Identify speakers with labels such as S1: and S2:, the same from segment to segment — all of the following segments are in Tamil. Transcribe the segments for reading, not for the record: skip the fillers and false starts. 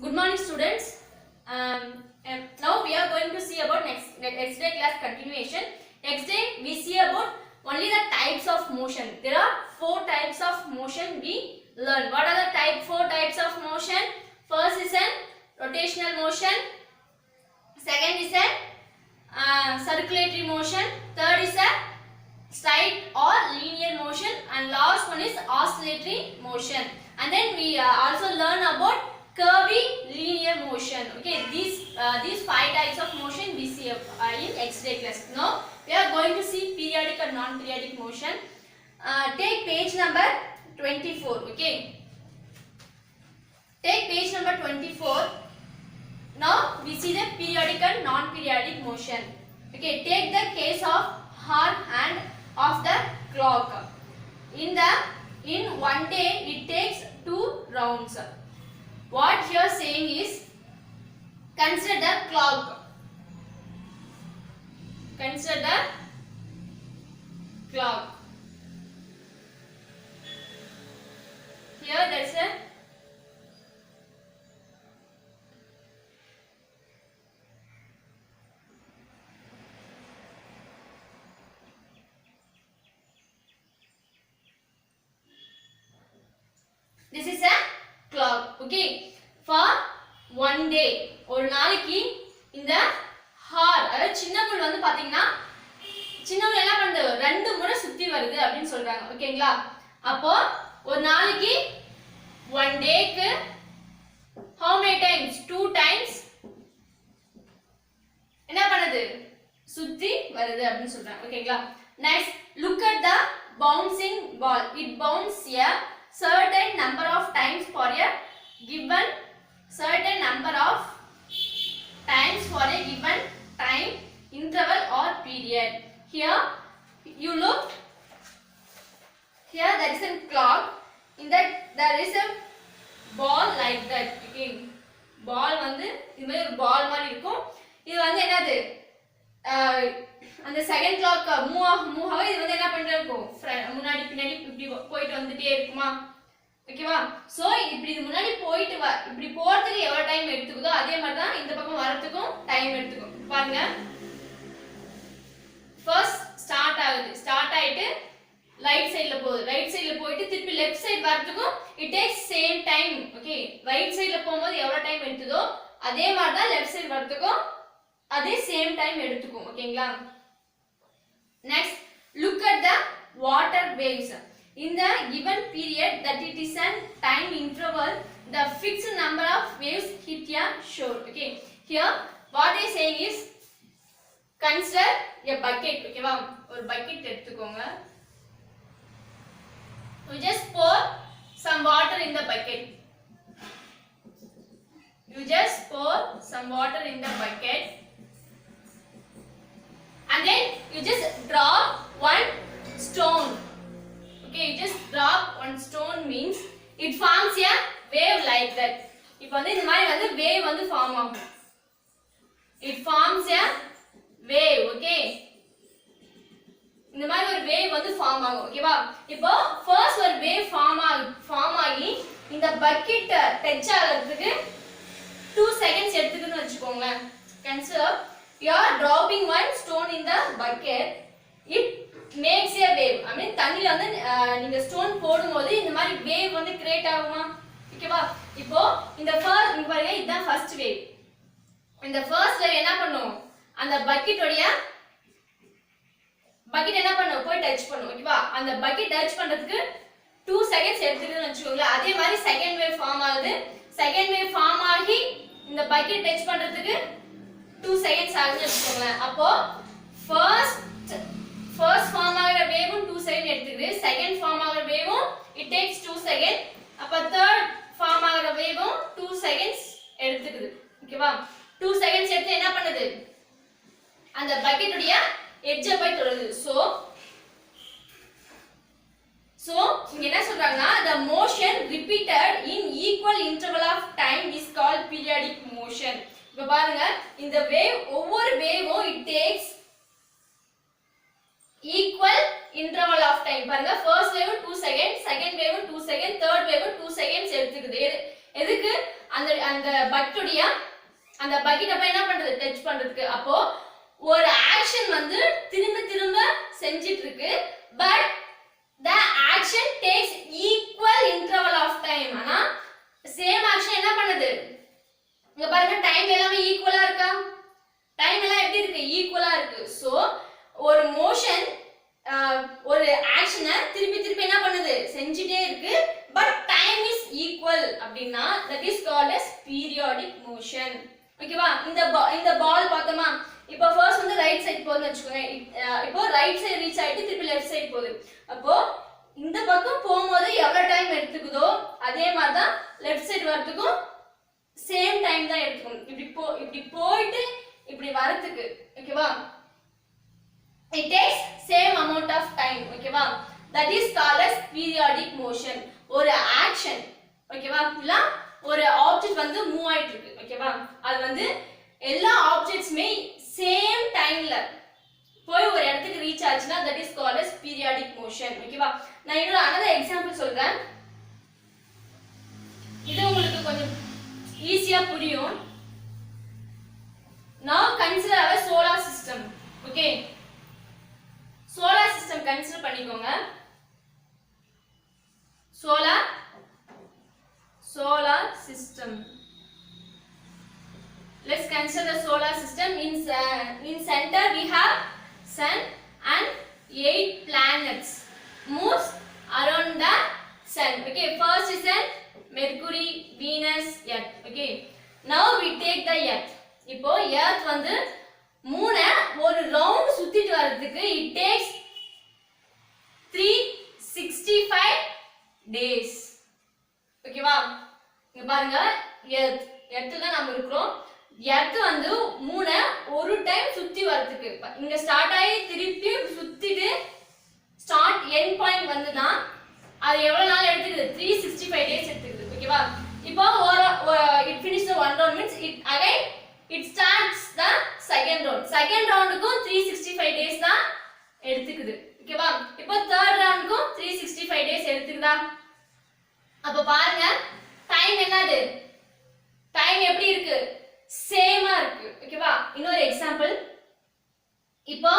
S1: Good morning, students. Now we are going to see about next day class continuation. Next day we see about only the types of motion. There are 4 types of motion we learn. What are the 4 types of motion? First is an rotational motion. Second is a circulatory motion. Third is a straight or linear motion, and last one is oscillatory motion. And then we also learn about curvy linear motion. Okay, these 5 types of motion we see in X-ray class. Now we are going to see periodic and non-periodic motion. Take page number 24. Okay, take page number 24. Now we see the periodic and non-periodic motion. Okay, take the case of hour hand of the clock. In one day it takes 2 rounds. What you are saying is, consider the clock. Consider the clock. Here there is a this is a clock. Okay, for one day ஒரு நாளைக்கு இந்த ஹார் அதாவது சின்ன புல் வந்து பாத்தீங்கன்னா சின்ன புல் என்ன பண்ணுது 2 முறை சுத்தி வருது அப்படினு சொல்றாங்க. ஓகேங்களா, அப்போ ஒரு நாளைக்கு one take how many times 2 times என்ன பண்ணுது சுத்தி வருது அப்படினு சொல்றாங்க. ஓகேங்களா, next look at the bouncing ball. It bounces a certain number of times for a given certain number of times for a given time interval or period. Here you look, here there is a clock. In that there is a ball like that. Okay, ball வந்து இது மாதிரி ஒரு ball மாதிரி இருக்கும். இது வந்து என்னது அந்த செகண்ட் கிளாக் மூவ் ஆக இது வந்து என்ன பண்ணிட்டு இருக்கும், முன்னாடி பின்னாடி இப்படி போயிட்டு வந்துட்டே இருக்குமா. ஓகேவா, சோ இப்படி இது முன்னாடி போயிட்டு இப்படி போறதுக்கு எவ்வளவு டைம் எடுத்துக்குதோ அதே மாதிரி தான் இந்த பக்கம் வரதுக்கும் டைம் எடுத்துக்கும். பாருங்க, ஃபர்ஸ்ட் ஸ்டார்ட் ஆகுது, ஸ்டார்ட் ஆயிட்டு ரைட் சைடுல போகுது, ரைட் சைடுல போயிட்டு திருப்பி லெஃப்ட் சைடு வரதுக்கும் it takes same time. Okay, right சைடுல போகும்போது எவ்வளவு டைம் எடுத்துதோ அதே மாதிரி தான் லெஃப்ட் சைடு வரதுக்கும் அதே சேம் டைம் எடுத்துக்கும். ஓகேங்களா, next look at the water waves. In the given period that it is an time interval, the fixed number of waves hit a shore. Okay, here what I saying is, consider a bucket. Okay va, or bucket எடுத்துக்கோங்க. You just pour some water in the bucket. You just pour some water in the bucket, and then you just drop one stone. Okay, you just drop one stone means it forms a wave like that. இப்போ வந்து இந்த மாதிரி வந்து wave வந்து form ஆகும். It forms a wave. Okay, இந்த மாதிரி ஒரு wave வந்து form ஆகும். ஓகேவா, இப்போ first ஒரு wave form ஆகி இந்த bucket touch ஆகிறதுக்கு 2 seconds எடுத்துக்குன்னு வெச்சுக்கோங்க. Consider you are dropping one stone in the bucket. It makes a wave. I mean தண்ணில வந்து நீங்க ஸ்டோன் போடும்போது இந்த மாதிரி wave வந்து கிரியேட் ஆகுமா. ஓகேவா, இப்போ இந்த ஃபர்ஸ்ட் இங்க பாருங்க, இதுதான் ஃபர்ஸ்ட் வேவ். இந்த ஃபர்ஸ்ட் வேவ் என்ன பண்ணும், அந்த பக்கெட் என்ன பண்ணும், போய் டச் பண்ணும். ஓகேவா, அந்த பக்கெட் டச் பண்றதுக்கு 2 seconds எடுத்துக்குன்னு வெச்சுக்கோங்க. அதே மாதிரி செகண்ட் வேவ் ஃபார்ம் ஆகுது. செகண்ட் வேவ் ஃபார்ம் ஆகி இந்த பக்கெட் டச் பண்றதுக்கு 2 seconds ஆகுதுன்னு வெச்சுக்கோங்க. அப்போ ஃபர்ஸ்ட் ஃபார்ம் ஆகிற வேவும் 2 செகண்ட் எடுத்துக்குது, செகண்ட் ஃபார்ம் ஆகிற வேவும் இட் டேக்ஸ் 2 செகண்ட், அப்ப தேர்ட் ஃபார்ம் ஆகிற வேவும் 2 செகண்ட்ஸ் எடுத்துக்குது. ஓகேவா, 2 செகண்ட்ஸ் எடுத்து என்ன பண்ணுது, அந்த பக்கெட் உடைய எட்ஜ் போய் தொடுது. சோ இங்க என்ன சொல்றாங்கன்னா, the motion repeated in equal interval of time is called periodic motion. இப்ப பாருங்க, இந்த வேவ் ஒவ்வொரு வேவும் it takes equal interval of time. பாருங்க, first wave 2 seconds, second wave 2 seconds, third wave 2 seconds எடுத்துக்குது. எதுக்கு, அந்த அந்த பக்கெட்டுடைய அந்த பக்கெட் அப்ப என்ன பண்றது டச் பண்றதுக்கு அப்போ ஒரு ஆக்ஷன் வந்து திரும்ப திரும்ப செஞ்சிட்டு இருக்கு but the action takes equal interval of time ஆனா சேம் ஆக்ஷன் என்ன பண்ணுது இங்க பாருங்க டைம் எல்லாமே ஈக்குவலா இருக்கா டைம் எல்லாம் எப்படி இருக்கு ஈக்குவலா இருக்கு சோ ஒரு மோஷன் ஒரு ஆக்ஷனை திருப்பி திருப்பி என்ன பண்ணுது செஞ்சிட்டே இருக்கு பட் டைம் இஸ் ஈக்குவல் அப்படினா that is called as periodic motion ஓகேவா இந்த பால் பார்த்தோமா இப்போ ஃபர்ஸ்ட் வந்து ரைட் சைடு போகுதுன்னு வெச்சுக்கோங்க இப்போ ரைட் சைடு ரீச் ஆயிட்டு திருப்பி லெஃப்ட் சைடு போகுது அப்போ இந்த பக்கம் போகும்போது எவ்வளவு டைம் எடுத்துக்குதோ அதே மாதிரி தான் லெஃப்ட் சைடு வரதுக்கும் சேம் டைம் தான் எடுத்துக்கும் இப்படி போயிட்டு இப்படி வரதுக்கு ஓகேவா it takes same amount of time ஓகேவா that is called as periodic motion ஒரு action ஓகேவா இல்ல ஒரு ஆப்ஜெக்ட் வந்து மூவ் ஆயிட்டு இருக்கு ஓகேவா அது வந்து எல்லா ஆப்ஜெக்ட்ஸ்மே சேம் டைம்ல போய் ஒரு இடத்துக்கு ரீச் ஆச்சுனா that is called as periodic motion ஓகேவா நான் இன்னொரு another எக்ஸாம்பிள் சொல்றேன் இது உங்களுக்கு கொஞ்சம் ஈஸியா புரியும் now consider our solar system okay solar system consider பண்ணிக்கோங்க solar system let's consider the solar system in center we have sun and 8 planets moves around the sun okay first is sun mercury venus earth okay now we take the earth இப்போ earth வந்து மூண ஒரு ரவுண்ட் சுத்திட்டு வரதுக்கு it takes 365 days ஓகேவா இங்க பாருங்க எர்த்ல தான் நம்ம இருக்கோம் எர்த் வந்து மூண ஒரு டைம் சுத்தி வரதுக்கு இங்க ஸ்டார்ட் ஆகி திருப்பி சுத்திட்டு ஸ்டார்ட் எண்ட் பாயிண்ட் வந்துனா அது எவ்வளவு நாள் எடுத்துக்குது 365 டேஸ் எடுத்துக்குது ஓகேவா இப்போ it finish the one round means it starts the second roundக்கும் 365 days தான் எடுத்துக்குது ஓகேவா இப்போ third roundக்கும் 365 டேஸ் எடுத்துக்குதா அப்ப பாருங்க டைம் என்னது டைம் எப்படி இருக்கு சேமா இருக்கு ஓகேவா இன்னொரு எக்ஸாம்பிள் இப்போ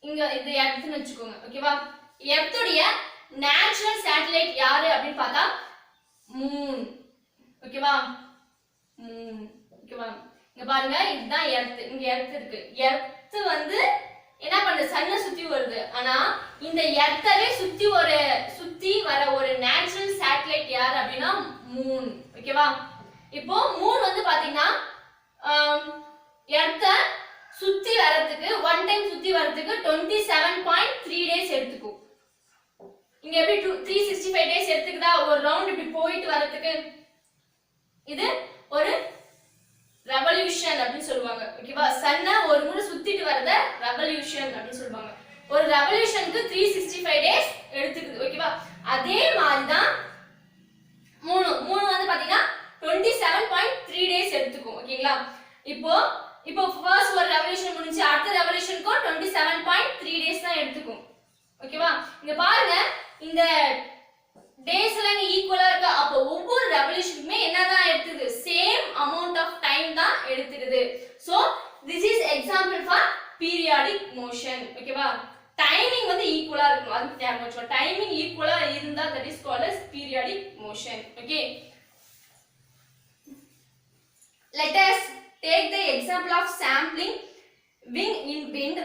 S1: இங்க இது எர்த்னு வெச்சுக்கோங்க ஓகேவா எர்த்துடைய நேச்சுரல் சேட்டலைட் யாரு அப்படினு பார்த்தா மூன் ஓகேவா மூன் ஓகேவா இங்க பாருங்க இதுதான் எர்த் இங்க எர்த் இருக்கு எர்த் வந்து என்ன பண்ணுது சன்ன சுத்தி வருது ஆனா இந்த எர்த்தவே சுத்தி வர ஒரு நேச்சுரல் சேட்டலைட் யார் அப்படினா மூன் ஓகேவா இப்போ மூன் வந்து பாத்தீங்கன்னா எர்த்த சுத்தி வரதுக்கு ஒன் டைம் சுத்தி வரதுக்கு 27.3 டேஸ் எடுத்துக்கும் இங்க எப்படி 365 டேஸ் எடுத்துக்குதா ஒரு ரவுண்ட் இப்படி போயிட்டு வரதுக்கு இது ஒரு ரெவல்யூஷன் அப்படி சொல்வாங்க ஓகேவா சன்ன ஒரு முறை சுத்திட்டு வரத ரெவல்யூஷன் அப்படி சொல்வாங்க ஒரு ரெவல்யூஷனுக்கு 365 டேஸ் எடுத்துக்குது ஓகேவா அதே மாதிரி தான் மூணு வந்து பாத்தீங்கன்னா 27.3 டேஸ் எடுத்துக்கும் ஓகேங்களா இப்போ ஃபர்ஸ்ட் ஒரு ரெவல்யூஷன் முடிஞ்சு அடுத்த ரெவல்யூஷனுக்கு 27.3 டேஸ் தான் எடுத்துக்கும் ஓகேவா இங்க பாருங்க இந்த டேஸ் எல்லாம் ஈக்குவலா இருக்கு அப்போ ஒவ்வொரு ரெவல்யூஷனுக்குமே என்னதான் எடுத்துது சேம் அமௌண்ட் ஆஃப் டைம் தான் எடுத்துக்குது so this is example for periodic motion ஓகேவா டைமிங் வந்து ஈக்குவலா இருக்கும் அது ஞாபகம் டைமிங் ஈக்குவலா இருந்தா that is called as periodic motion okay let us take the example of sampling wing in wind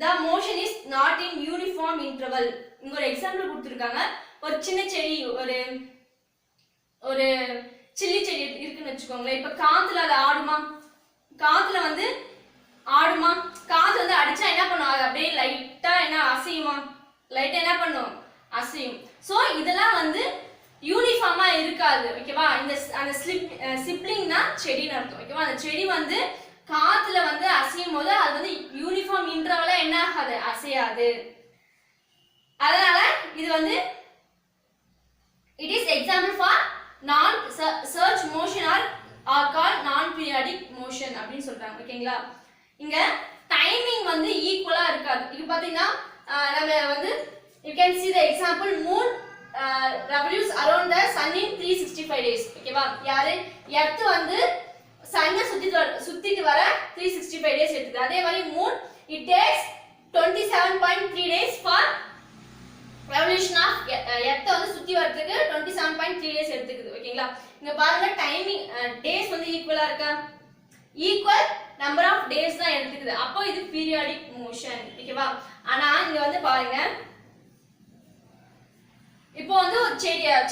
S1: the motion is not in uniform interval இங்க ஒரு எக்ஸாம்பிள் கொடுத்திருக்காங்க ஒரு சின்ன செடி ஒரு சில்லி செடி இருக்குன்னு வெச்சுக்கோங்களேன் இப்ப காத்துல அது ஆடுமா காத்துல வந்து ஆடுமா காத்து வந்து அடிச்சா என்ன பண்ணும் அது அப்படியே லைட்டா என்ன அசையுமா லைட்டா என்ன பண்ணும் அசையும் சோ இதெல்லாம் வந்து யூனிஃபார்மா இருக்காது ஓகேவா அந்த சிப்ளிங்னா செடின்னு அர்த்தம் ஓகேவா அந்த செடி வந்து காத்துல வந்து அசையும் போது அது வந்து யூனிஃபார்ம் இன்டர்வலா என்ன ஆகாது அசையாது அதனால இது வந்து it is example for non search motion or called non periodic motion அப்படினு சொல்றாங்க ஓகேங்களா இங்க டைமிங் வந்து ஈக்குவலா இருக்காது இது பாத்தீங்கன்னா நம்ம வந்து you can see the example moon revolves around the sun in 365 days ஓகேவா யாரு எர்த் வந்து சன்னை சுத்திட்டு வர 365 டேஸ் எடுத்துக்குது அதே மாதிரி moon it takes 27.3 days for revolution of earth வந்து சுத்தி வரதுக்கு 27.3 டேஸ் எடுத்துக்குது ஓகேங்களா இங்க பாருங்க டைமிங் டேஸ் வந்து ஈக்குவலா இருக்கா ஈக்குவல் நம்பர் ஆஃப் டேஸ் தான் எடுத்துக்குது அப்போ இது பீரியாடிக் மோஷன் ஓகேவா ஆனா இங்க வந்து பாருங்க இப்போ வந்து ஒரு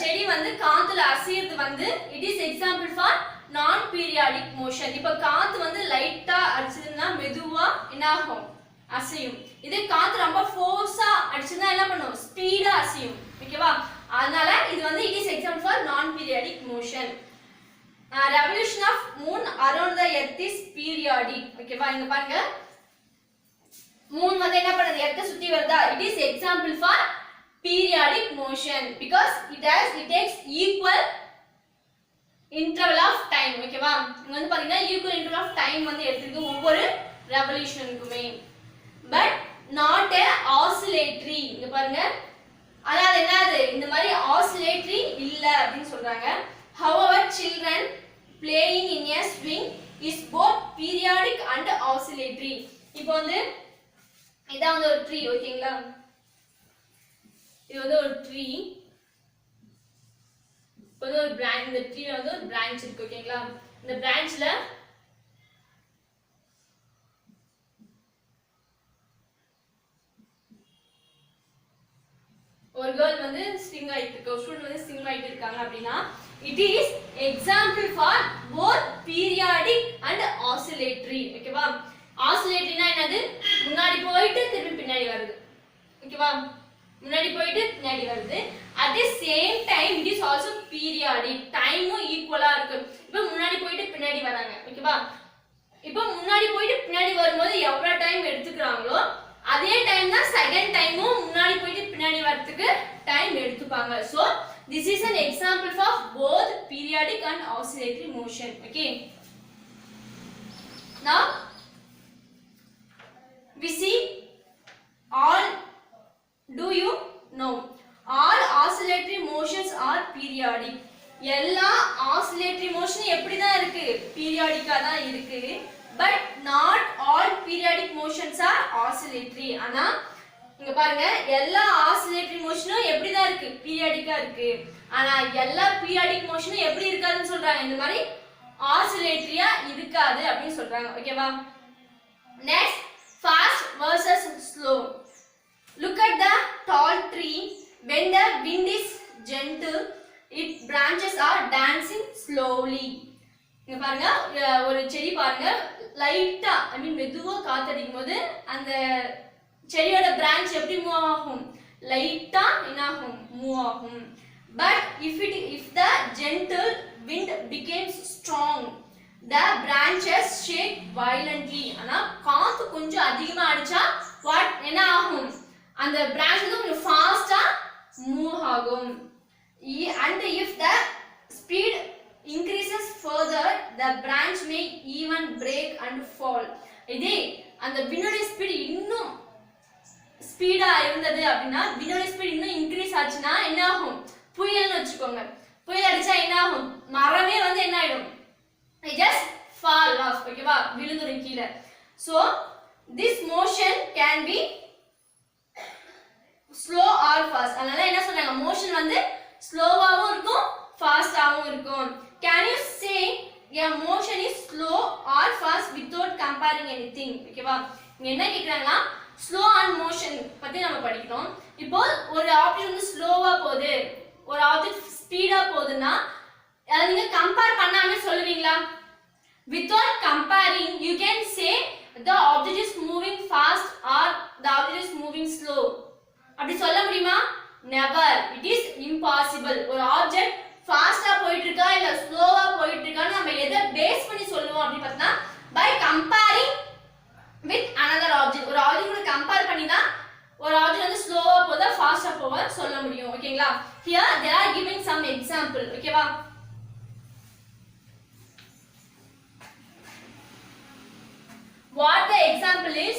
S1: செடி வந்து காத்துல அசையிறது வந்து இட் இஸ் எக்ஸாம்பிள் ஃபார் நான் பீரியாடிக் மோஷன் இப்போ காத்து வந்து லைட்டா அடிச்சதுன்னா மெதுவா என்ன ஆகும் அசையும் இதே காத்து ரொம்ப ஃபோர்ஸா அடிச்சதுன்னா என்ன பண்ணும் ஸ்பீடா அசையும் ஓகேவா அதனால இது வந்து இட் இஸ் எக்ஸாம்பிள் ஃபார் நான் periodic motion revolution of moon around the earth is periodic ஓகேவா இங்க பாருங்க மூன் வந்து என்ன பண்ணுது எர்த்த சுத்தி வருதா it is example for periodic motion because it takes equal interval of time ஓகேவா இங்க வந்து பாத்தீங்கன்னா equal interval of time வந்து எடுத்துக்கு ஒவ்வொரு ரெவல்யூஷனுக்குமே but not a oscillatory இங்க பாருங்க அதாவது என்னது இந்த மாதிரி oscillatory இல்ல அப்படினு சொல்றாங்க however children playing in a swing is both periodic and oscillatory இப்போ வந்து இதான் வந்து ஒரு ட்ரீ ஓகேங்களா இது வந்து ஒரு ட்ரீ இப்போ ஒரு பிரான்ச் இந்த ட்ரீல வந்து ஒரு பிரான்ச் இருக்கு ஓகேங்களா இந்த பிரான்ச்ல ஒரு girl வந்து ஸ்விங் ஆயிட்டு இருக்கு ஒரு ஸ்டூடண்ட் வந்து ஸ்விங் ஆயிட்டு இருக்காங்க அப்படினா it is example for both periodic and oscillatory ஓகேவா oscillatoryனா என்னது முன்னாடி போயிட்டு திருப்பி பின்னாடி வருது ஓகேவா முன்னாடி போயிட்டு பின்னாடி வருது at the same time it is also periodic டைமும் ஈக்குவலா இருக்கு இப்போ முன்னாடி போயிட்டு பின்னாடி வராங்க ஓகேவா இப்போ முன்னாடி போயிட்டு பின்னாடி வரும்போது எவ்வளவு டைம் எடுத்துக்கறாங்களோ அதே டைம் தான் செகண்ட் டைமும் முன்னாடி போயிட்டு பின்னாடி வரதுக்கு டைம் எடுத்துப்பாங்க so this is an example for both periodic and oscillatory motion okay now we see all do you know all oscillatory motions are periodic எல்லா oscillatory motion எப்படி தான் இருக்கு பீரியாடிக்கா தான் இருக்கு but not all periodic motions are oscillatory ஆனா இங்க பாருங்க எல்லா oscillatory motionம் எப்படி தான் இருக்கு பீரியாடிக்கா இருக்கு ஆனா எல்லா periodic motionம் எப்படி இருக்காதுன்னு சொல்றாங்க இந்த மாதிரி oscillatory-ஆ இருக்காது அப்படி சொல்றாங்க ஓகேவா next fast versus slow look at the tall tree when the wind is gentle its branches are dancing slowly இங்க பாருங்க ஒரு செடி பாருங்க லைட்டா ஐ மீன் மெதுவா காத்தடிக்கும்போது அந்த செடியோட பிரான்ச் எப்படி மூவ் ஆகும் லைட்டா என்ன ஆகும் மூவ் ஆகும் but if the gentle wind becomes strong the branches shake violently ஆனா காத்து கொஞ்சம் அதிகமா அடிச்சா வாட் என்ன ஆகும் அந்த பிரான்ச் வந்து கொஞ்சம் ஃபாஸ்டா மூவ் ஆகும் and if the speed increases further the branch may even break and fall இதே அந்த விண்டோட ஸ்பீட் இன்னும் ஸ்பீடா இருந்தது அப்படினா விண்டோட ஸ்பீட் இன்னும் இன்க்ரீஸ் ஆச்சுனா என்ன ஆகும் புயல்னு வெச்சுக்கோங்க புயல் அடிச்சா என்ன ஆகும் மரமே வந்து என்ன ஆயிடும் it just fall off ஓகேவா விழுந்துரும் கீழ so this motion can be slow or fast அதனால என்ன சொல்றாங்க மோஷன் வந்து ஸ்லோவாவும் இருக்கும் ஃபாஸ்டாவும் இருக்கும் can you say a motion is slow or fast without comparing anything ஓகேவா இங்க என்ன கேக்குறாங்கன்னா slow and motion பத்தி நம்ம படிக்கிறோம் இப்போ ஒரு ஆப்ஜெக்ட் வந்து ஸ்லோவா போகுது ஒரு ஆப்ஜெக்ட் ஸ்பீடா போகுதுன்னா அத நீங்க கம்பேர் பண்ணாம சொல்லுவீங்களா without comparing you can say the object is moving fast or the object is moving slow அப்படி சொல்ல முடியுமா never it is impossible ஒரு ஆப்ஜெக்ட் ஃபாஸ்டா போயிட்டு இருக்கா இல்ல ஸ்லோவா போயிட்டு இருக்கான்னு நம்ம எதை பேஸ் பண்ணி சொல்லுவோம் அப்படி பார்த்தா by comparing with another object ஒரு ஆப்ஜெக்ட் கூட கம்பேர் பண்ணி தான் ஒரு ஆப்ஜெக்ட் வந்து ஸ்லோவா போதா ஃபாஸ்டா போவா சொல்ல முடியும் ஓகேங்களா here they are giving some example ஓகேவா what the example is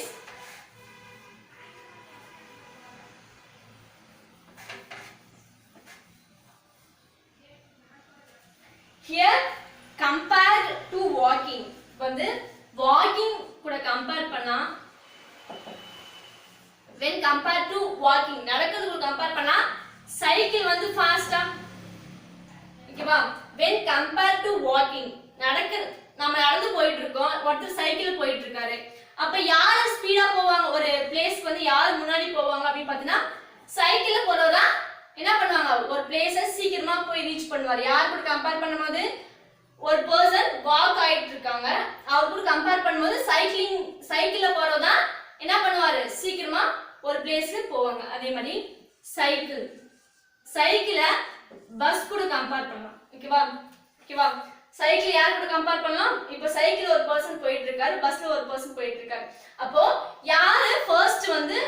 S1: ஓகேவா when compared to walking நம்ம நடந்து போயிட்டு இருக்கோம் ஒருத்தர் சைக்கிள் போயிட்டு இருக்காரு அப்ப யாரு ஸ்பீடா போவாங்க ஒரு பிளேஸ்க்கு வந்து யாரு முன்னாடி போவாங்க அப்படி பாத்தீங்கன்னா சைக்கிள்ல போறவரா என்ன பண்ணுவாங்க ஒரு பிளேஸ சீக்கிரமா போய் ரீச் பண்ணுவார் யார் கூட கம்பேர் பண்ணும்போது ஒரு பர்சன் வாக் ஆயிட்டு இருக்காங்க அவர் கூட கம்பேர் பண்ணும்போது சைக்கிள்ல போறவங்க என்ன பண்ணுவாரு சீக்கிரமா ஒரு பிளேஸ்க்கு போவாங்க அதே மாதிரி சைக்கிளை பஸ் கூட கம்பேர் பண்ணலாம் ஓகேவா சைக்கிள் யார் கூட கம்பேர் பண்ணலாம் இப்போ சைக்கிள் ஒரு பர்சன் போயிட்டு இருக்காரு பஸ்ல ஒரு பர்சன் போயிட்டு இருக்காரு அப்போ யாரு ஃபர்ஸ்ட் வந்து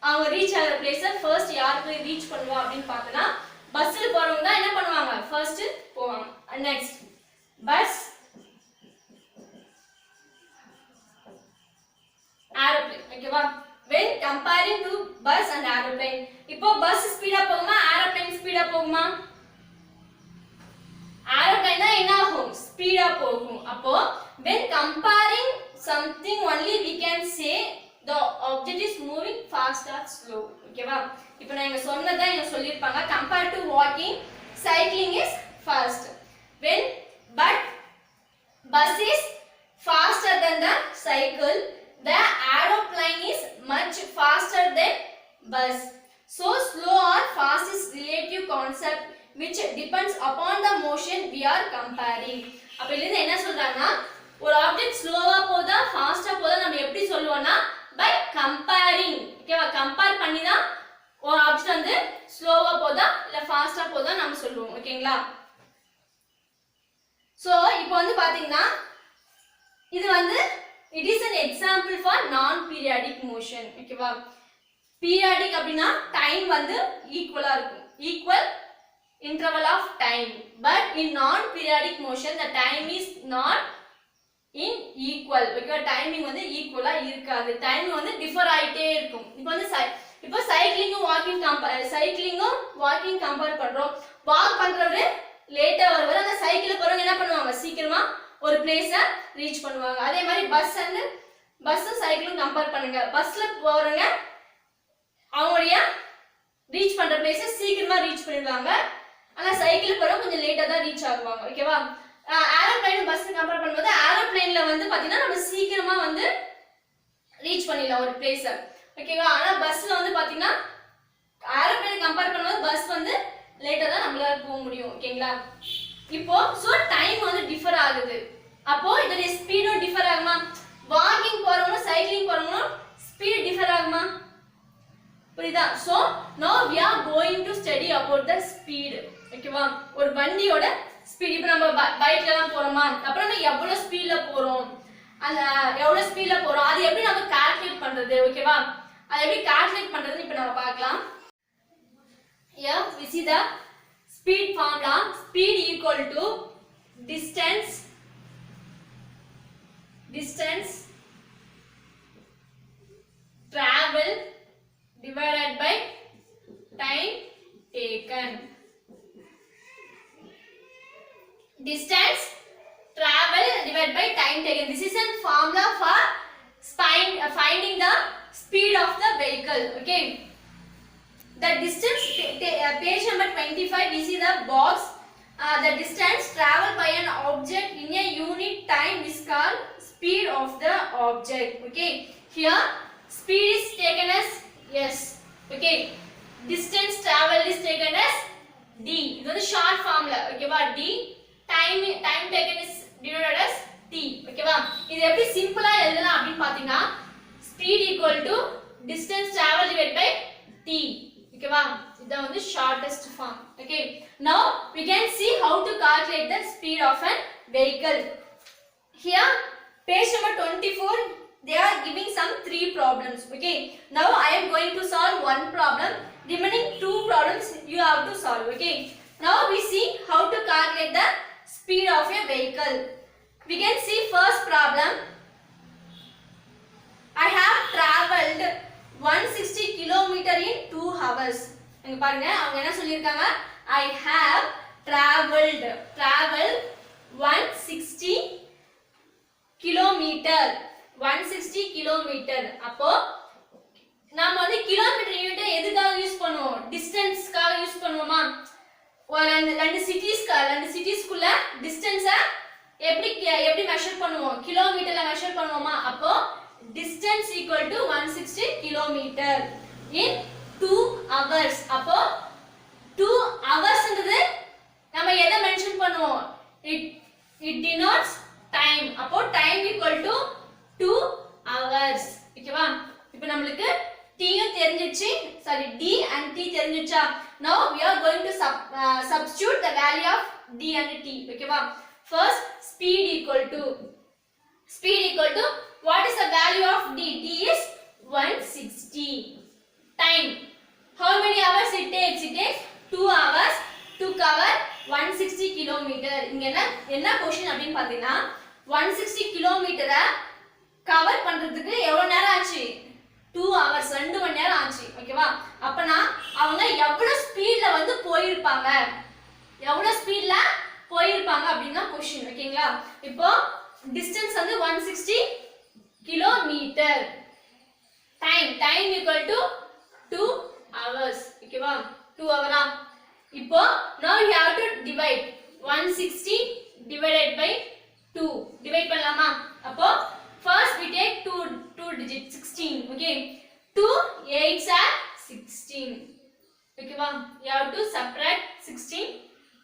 S1: அவங்க ரீச் ஆகிற பிளேஸ ஃபர்ஸ்ட் யார் போய் ரீச் பண்ணுவா அப்படின்னு பார்த்தனா பஸ்ல போறவங்க தான் என்ன பண்ணுவாங்க ஃபர்ஸ்ட் போவாங்க நெக்ஸ்ட் பஸ் ஏரோப்ளேன் ஓகேவா when comparing to bus and aeroplane இப்போ பஸ் ஸ்பீடா போகுமா ஏரோப்ளேன் ஸ்பீடா போகுமா ஏரோப்ளேன் தான் என்ன ஆகும் ஸ்பீடா போகும் அப்போ when comparing something only we can say the object is moving fast or slow ஓகேவா இப்போ நான் இங்க சொன்னதா இங்க சொல்லிருப்பாங்க compared to walking cycling is fast when but bus is faster than the cycle the aeroplane is much faster than bus so slow or fast is relative concept which depends upon the motion we are comparing அப்ப இதுல என்ன சொல்றாங்கன்னா ஒரு ஆப்ஜெக்ட் ஸ்லோவா போதா ஃபாஸ்டா போதா நம்ம எப்படி சொல்லுவோம்னா by comparing ஓகேவா கம்பேர் பண்ணி தான் ஒரு ஆப்ஜெக்ட் வந்து ஸ்லோவா போதா இல்ல ஃபாஸ்டா போதா நாம சொல்லுவோம் ஓகேங்களா சோ இப்போ வந்து பாத்தீங்கன்னா இது வந்து it is an example for non periodic motion ஓகேவா periodic அப்படினா டைம் வந்து ஈக்குவலா இருக்கும் equal interval of time but in non periodic motion the time is not in equal ஓகேவா டைமிங் வந்து ஈக்குவலா இருக்காது டைம் வந்து டிஃபர் ஆயிட்டே இருக்கும் இப்போ சைக்கிளிங்கும் வாக்கிங் கம்பேர் பண்றோம் வாக் பண்றவரு லேட்டா வருவாரு அந்த சைக்கிள்ல போறவங்க என்ன பண்ணுவாங்க சீக்கிரமா ஒரு பிளேஸ ரீச் பண்ணுவாங்க அதே மாதிரி பஸ் சைக்கிளும் கம்பேர் பண்ணுங்க பஸ்ல போறவங்க அவங்களுடைய ரீச் பண்ற பிளேஸ சீக்கிரமா ரீச் பண்ணிடுவாங்க ஆனா சைக்கிள் போறவங்க கொஞ்சம் லேட்டா தான் ரீச் ஆகுவாங்க ஓகேவா ஏரோப்ளேன் பஸ் கம்பேர் பண்ணும்போது ஏரோப்ளேன்ல வந்து பாத்தீங்கன்னா நம்ம சீக்கிரமா வந்து ரீச் பண்ணிடலாம் ஒரு பிளேஸ ஓகேவா ஆனா பஸ்ல வந்து பாத்தீங்கன்னா ஏரோப்ளேன் கம்பேர் பண்ணும்போது பஸ் வந்து லேட்டா தான் நம்மளால போக முடியும் ஓகேங்களா இப்போ சோ டைம் வந்து டிஃபர் ஆகுது அப்போ இதோட ஸ்பீடும் டிஃபர் ஆகுமா வாக்கிங் போறவங்க சைக்கிளிங் போறவங்க ஸ்பீட் டிஃபர் ஆகுமா புரியுதா so now we are going to study about the speed ஓகேவா ஒரு வண்டியோட ஸ்பீட் இப்போ நம்ம பைக்ல எல்லாம் போறோமா அப்புறம் நம்ம எவ்வளவு ஸ்பீட்ல போறோம் அந்த எவ்வளவு ஸ்பீட்ல போறோம் அது எப்படி நம்ம கால்குலேட் பண்றது ஓகேவா அது எப்படி கால்குலேட் பண்றதுன்னு இப்போ நம்ம பார்க்கலாம் here we see the speed formula speed equal to distance travel divided by time taken distance travel divided by time taken this is a formula for finding the speed of the vehicle okay the distance page number 25 we see the box the distance traveled by an object in a unit time is called speed of the object okay here speed is taken as s okay distance traveled is taken as d this is short formula okay va d time taken is denoted as t okay va இது எப்படி சிம்பிளா எழுதலாம் அப்படி பாத்தீங்கன்னா speed equal to distance traveled divided by t okay va இதான் வந்து shortest form okay now we can see how to calculate the speed of a vehicle here page number 24 they are giving some 3 problems okay now I am going to solve one problem remaining 2 problems you have to solve okay now we see how to calculate the speed of a vehicle we can see first problem I have traveled 160 km in 2 hours இங்க பாருங்க அவங்க என்ன சொல்லிருக்காங்க I have traveled 160 km 160 km அப்போ நாம வந்து கிலோமீட்டர் யூனிட் எதுக்காக யூஸ் பண்ணுவோம் டிஸ்டன்ஸ்க்காக யூஸ் பண்ணுவோமா ரெண்டு சிட்டிஸ்க்குள்ள டிஸ்டன்ஸை எப்படி மெஷர் பண்ணுவோம், கிலோமீட்டர்ல மெஷர் பண்ணுவோமா, அப்போ distance equal to 160 kilometre in 2 hours. அப்போ 2 ஹவர்ஸ்ன்றது நம்ம எதை மென்ஷன் பண்ணுவோம், இட் denotes டைம். அப்போ டைம் ஈக்குவல் டு 2 hours. ஓகேவா? இப்போ நம்மளுக்கு t யும் தெரிஞ்சிச்சு, sorry d and t தெரிஞ்சிச்சா. now we are going to substitute the value of d and t. ஓகேவா? first speed equal to what is the value of d? d is 160. time, how many hours it takes? It takes 2 hours to cover 160 kilometer. இங்க என்ன क्वेश्चन அப்படினு பாத்தீங்கன்னா 160 கிலோமீட்டரை கவர் பண்றதுக்கு எவ்வளவு நேரம் ஆச்சு, 2 hours, 2 மணி நேரம் ஆச்சு. ஓகேவா? அப்பனா அவங்க எவ்வளவு ஸ்பீட்ல வந்து போயிருப்பாங்க அப்படினா क्वेश्चन. ஓகேங்களா? இப்போ டிஸ்டன்ஸ் வந்து 160 kilometre, time equal to 2 hours. ஓகேவா? 2 hour. இப்போ now you have to divide 160 divided by 2. Divide பண்ணலாமா? அப்போ first we take 2 digit 16. okay, 2 8s are 16. ஓகேவா? you have to subtract 16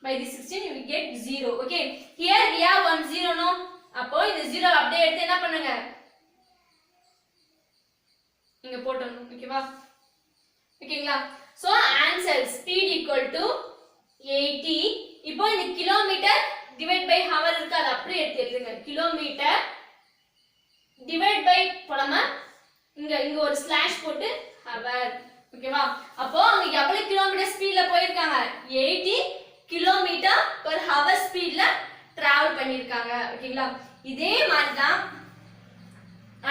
S1: by the 16, you will get 0. okay, here we have 1 0 no. அப்போ இந்த 0 அப்படியே எடுத்து என்ன பண்ணுங்க, இங்க போடணும். ஓகேவா? ஓகேங்களா? so answer speed equal to 80. இப்போ இந்த கிலோமீட்டர் டிவைட் பை ஹவர் இருக்கு, அது அப்படியே எடுத்து எழுதுங்க. கிலோமீட்டர் டிவைட் பை போடாம இங்க ஒரு ஸ்லாஷ் போட்டு ஹவர். ஓகேவா? அப்போ அவங்க எவ்வளவு கிலோமீட்டர் ஸ்பீட்ல போயிருக்காங்க, 80 கிலோமீட்டர் per hour ஸ்பீட்ல டிராவல் பண்ணிருக்காங்க. ஓகேங்களா? இதே மாதிரி தான்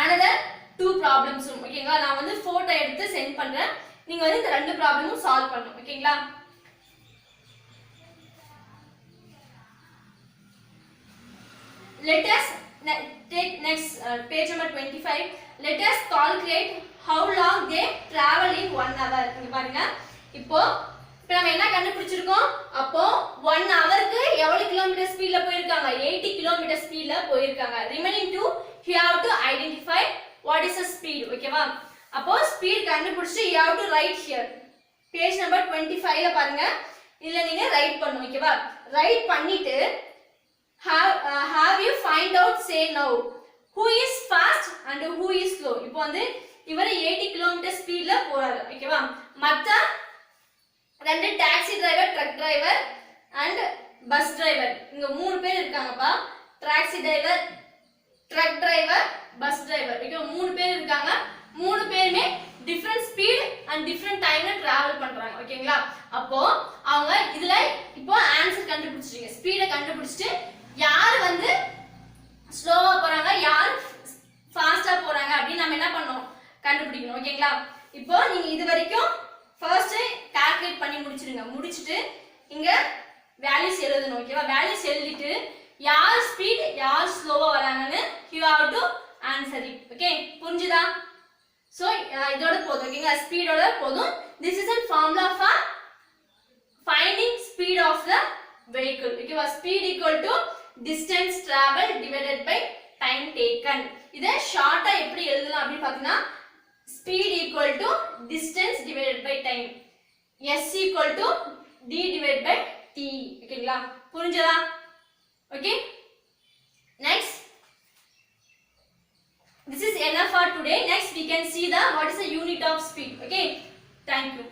S1: another 2 problems. ஓகேங்களா? நான் வந்து போட்டோ எடுத்து சென்ட் பண்றேன், நீங்க வந்து இந்த ரெண்டு ப்ராப்ளமும் சால்வ் பண்ணணும். ஓகேங்களா? let us take next page number 25. let us calculate how long they travel in 1 hour. இங்க பாருங்க, இப்போ நம்ம என்ன கண்டுபிடிச்சிருக்கோம், அப்போ 1 ஹவருக்கு எவ்வளவு கிலோமீட்டர் ஸ்பீட்ல போயிருக்காங்க, 80 கிலோமீட்டர் ஸ்பீட்ல போயிருக்காங்க. remaining 2 you have to identify what is the speed. ஓகேவா? அப்போ ஸ்பீட் கண்டுபிடிச்சு you have to write here. page number 25 ல பாருங்க, இல்ல நீங்க ரைட் பண்ணனும். ஓகேவா? ரைட் பண்ணிட்டு have you find out, say now, who is fast and who is slow. இப்போ வந்து இவர் 80 கிலோமீட்டர் ஸ்பீட்ல போறாரு. ஓகேவா? மத்த ரெண்டு taxi driver, truck driver and bus driver, இங்க மூணு பேர் இருக்காங்கப்பா. Taxi driver, truck driver, bus driver, okay, மூணு பேர் இருக்காங்க. மூணு பேருமே டிஃபரண்ட் ஸ்பீட் அண்ட் டிஃபரண்ட் டைம்ல டிராவல் பண்றாங்க. ஓகேங்களா? அப்போ அவங்க இதுல இப்போ ஆன்சர் கண்டுபிடிச்சிட்டீங்க, ஸ்பீடை கண்டுபிடிச்சிட்டு யார் வந்து ஸ்லோவா போறாங்க, யார் ஃபாஸ்டா போறாங்க அப்படின்னு நம்ம என்ன பண்ணோம், கண்டுபிடிக்கணும். ஓகேங்களா? இப்போ நீங்க இது வரைக்கும் ஃபர்ஸ்ட் கால்குலேட் பண்ணி முடிச்சிட்டு இங்க வேல்யூஸ் எழுதணும். ஓகேவா? வேல்யூஸ் எழுதிட்டு யார் ஸ்பீட் யார் ஸ்லோவா வராங்கன்னு you have to answer it. Okay, புரிஞ்சுதா? சோ இதோட போதும். ஓகேங்களா? ஸ்பீடோட போதும். this is a formula for finding speed of the vehicle. ஓகேவா? speed equal to distance traveled divided by time taken. இத ஷார்ட்டா எப்படி எழுதலாம் அப்படி பாத்தீங்கன்னா speed equal to distance divided by time, s equal to d divided by t. ஓகேங்களா? புரிஞ்சதா? Okay, next, this is enough for today. Next we can see the what is the unit of speed. Okay, thank you.